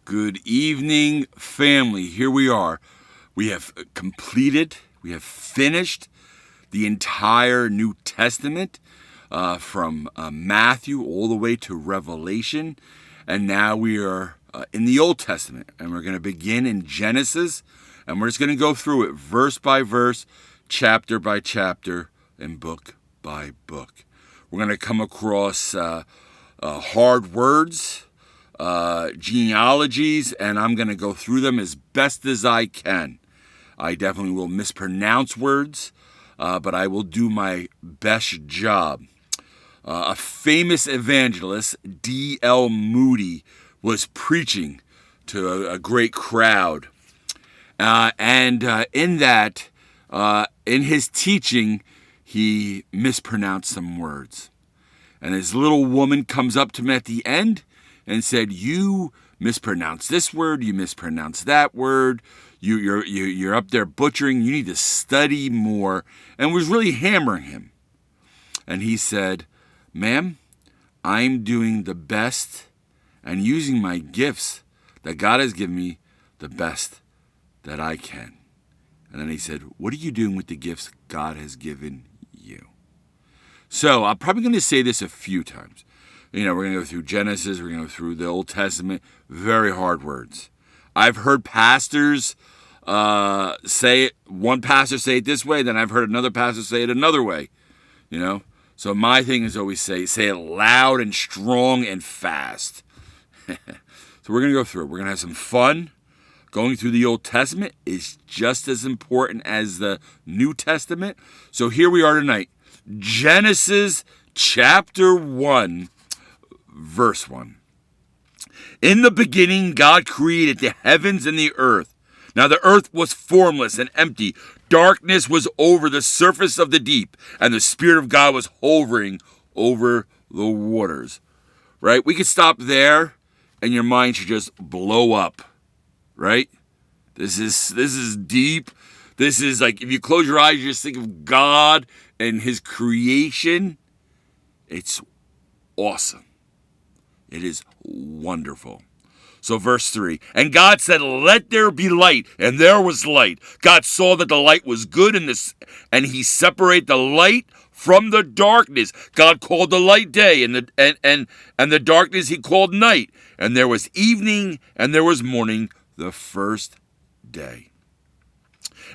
Good evening, family. Here we are. We have finished the entire New Testament from Matthew all the way to Revelation. And now we are in the Old Testament. And we're going to begin in Genesis. And we're just going to go through it verse by verse, chapter by chapter, and book by book. We're going to come across hard words, genealogies, and I'm going to go through them as best as I can. I definitely will mispronounce words, but I will do my best job. A famous evangelist, D.L. Moody, was preaching to a great crowd. And in his teaching, he mispronounced some words. And his little woman comes up to him at the end and said, "You mispronounced this word, you mispronounced that word, you're up there butchering, you need to study more," and was really hammering him. And he said, "Ma'am, I'm doing the best and using my gifts that God has given me the best that I can." And then he said, "What are you doing with the gifts God has given you?" So I'm probably going to say this a few times. We're going to go through Genesis, we're going to go through the Old Testament, very hard words. I've heard pastors say it, one pastor say it this way, then I've heard another pastor say it another way, So my thing is always say it loud and strong and fast. So we're going to go through it. We're going to have some fun. Going through the Old Testament is just as important as the New Testament. So here we are tonight. Genesis chapter 1. Verse 1. In the beginning, God created the heavens and the earth. Now the earth was formless and empty. Darkness was over the surface of the deep, and the Spirit of God was hovering over the waters. Right? We could stop there, and your mind should just blow up. Right? This is deep. This is like, if you close your eyes, you just think of God and His creation. It's awesome. It is wonderful. So verse 3, and God said, "Let there be light," and there was light. God saw that the light was good, and He separated the light from the darkness. God called the light day, and the darkness He called night. And there was evening, and there was morning, the first day.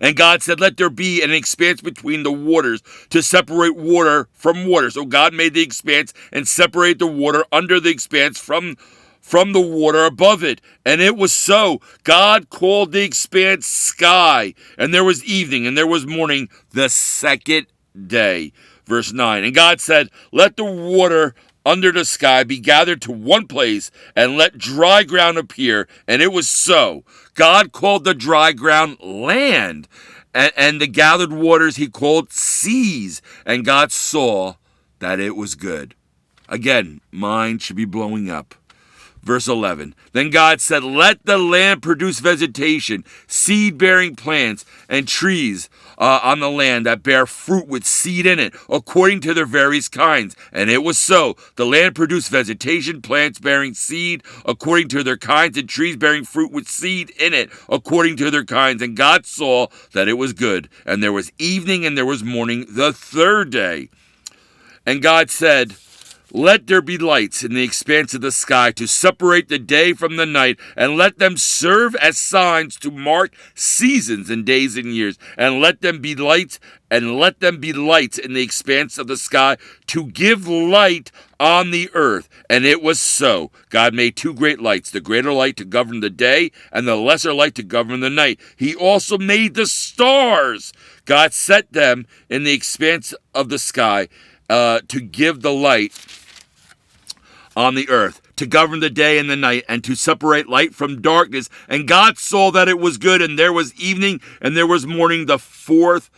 And God said, "Let there be an expanse between the waters to separate water from water." So God made the expanse and separated the water under the expanse from the water above it. And it was so. God called the expanse sky. And there was evening and there was morning, the second day. Verse 9. And God said, "Let the water under the sky be gathered to one place, and let dry ground appear." And it was so. God called the dry ground land, and the gathered waters He called seas. And God saw that it was good. Again, mind should be blowing up. Verse 11, then God said, "Let the land produce vegetation, seed-bearing plants, and trees on the land that bear fruit with seed in it, according to their various kinds." And it was so. The land produced vegetation, plants bearing seed, according to their kinds, and trees bearing fruit with seed in it, according to their kinds. And God saw that it was good. And there was evening and there was morning, the third day. And God said, "Let there be lights in the expanse of the sky to separate the day from the night, and let them serve as signs to mark seasons and days and years. And let them be lights in the expanse of the sky to give light on the earth." And it was so. God made two great lights, the greater light to govern the day, and the lesser light to govern the night. He also made the stars. God set them in the expanse of the sky to give the light on the earth, to govern the day and the night, and to separate light from darkness. And God saw that it was good, and there was evening, and there was morning, the fourth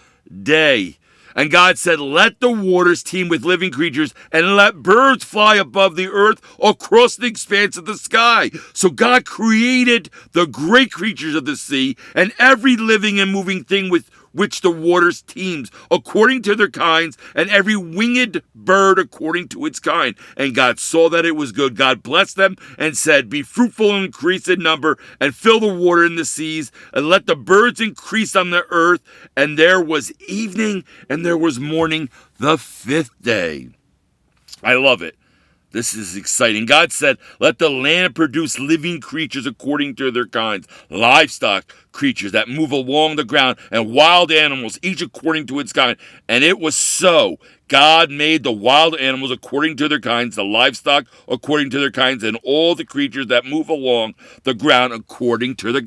day. And God said, "Let the waters teem with living creatures, and let birds fly above the earth across the expanse of the sky." So God created the great creatures of the sea, and every living and moving thing which the waters teems, according to their kinds, and every winged bird according to its kind. And God saw that it was good. God blessed them and said, be fruitful and increase in number, and fill the water in the seas, and let the birds increase on the earth. And there was evening and there was morning, the fifth day. I love it. This is exciting. God said, let the land produce living creatures according to their kinds, livestock creatures that move along the ground, and wild animals, each according to its kind. And it was so. God made the wild animals according to their kinds, the livestock according to their kinds, and all the creatures that move along the ground according to their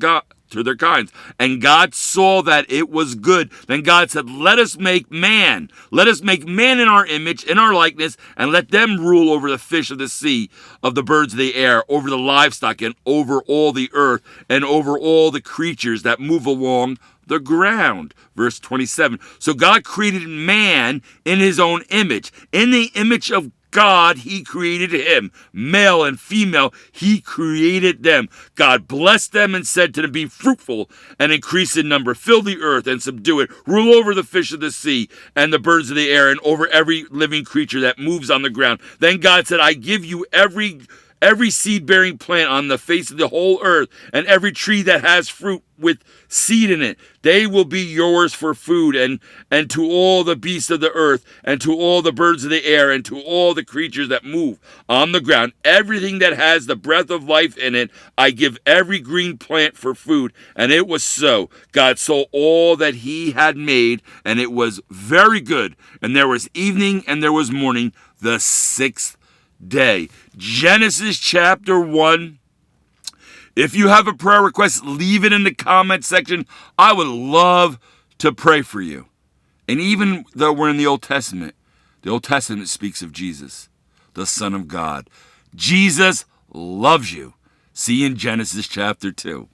kinds. And God saw that it was good. Then God said, let us make man. Let us make man in our image, in our likeness, and let them rule over the fish of the sea, of the birds of the air, over the livestock, and over all the earth, and over all the creatures that move along the ground. Verse 27. So God created man in his own image. In the image of God, he created him. Male and female, he created them. God blessed them and said to them, be fruitful and increase in number. Fill the earth and subdue it. Rule over the fish of the sea and the birds of the air, and over every living creature that moves on the ground. Then God said, I give you every seed-bearing plant on the face of the whole earth, and every tree that has fruit with seed in it. They will be yours for food, and to all the beasts of the earth, and to all the birds of the air, and to all the creatures that move on the ground. Everything that has the breath of life in it, I give every green plant for food. And it was so. God saw all that he had made, and it was very good. And there was evening and there was morning, the sixth day. Genesis chapter 1. If you have a prayer request, leave it in the comment section. I would love to pray for you. And even though we're in the Old Testament speaks of Jesus, the Son of God. Jesus loves you. See you in Genesis chapter 2.